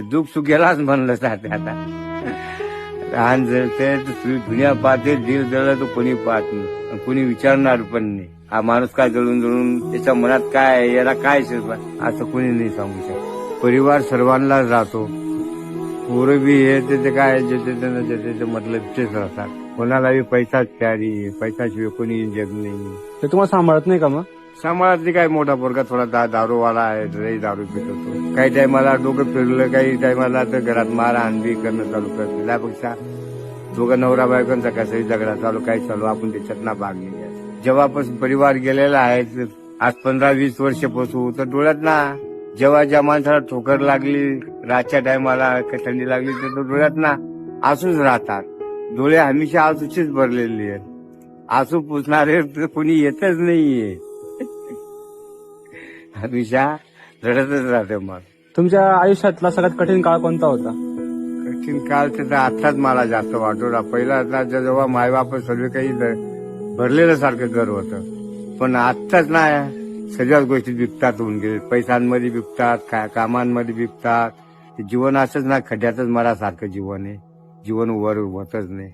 दुःख सुखेलाच म्हणलं जाते आता. लहान जर ते दुनिया पाहते, जीव जळला तर कोणी पाहत नाही, कोणी विचारणार पण नाही. हा माणूस काय जळून जळून त्याच्या मनात काय आहे, याला काय शिरवा, असं कोणी नाही सांगू शकत. परिवार सर्वांनाच राहतो. पोरं बी हे ते काय ज्याचे मतलबचेच राहतात. कोणालाही पैसाच प्यारी, पैसाशिवाय कोणी जग नाही. ते तुम्हाला सांभाळत नाही का मग? सांभाळातली काय मोठा पोरगा थोडा दारूवाला आहे, लई दारू पित होतो. काही टायमाला डोकं फिरलं, काही टायमाला तर घरात मारहाण बी करणं चालू करते. त्यापेक्षा दोघं नवरा बायकोंचा कसाही झगडा चालू, काही चालू, आपण त्याच्यात ना भाग नाही. जेव्हापासून परिवार गेलेला आहे, आज 15-20 वर्षापासून, तर डोळ्यात ना जेव्हा ज्या माणसाला ठोकर लागली, रातच्या टायमाला थंडी लागली, तर डोळ्यात ना आसूच राहतात. डोळे हमेशा आसूचेच भरलेले आहेत. आसू पुसणारे कोणी येतच नाहीये. हमेशा रडतच राहते. मग तुमच्या आयुष्यातला सगळ्यात कठीण काळ कोणता होता? कठीण काळ तर आत्ताच मला जास्त वाटवला. पहिला जेव्हा मायबाप सर्व काही भरलेलं सारखं घर होतं, पण आत्ताच ना सगळ्याच गोष्टी बिकतात होऊन गेले. पैशांमध्ये बिकतात, कामांमध्ये बिकतात. जीवन असंच ना खड्ड्यातच मरासारखं जीवन आहे. जीवन वर होतच नाही.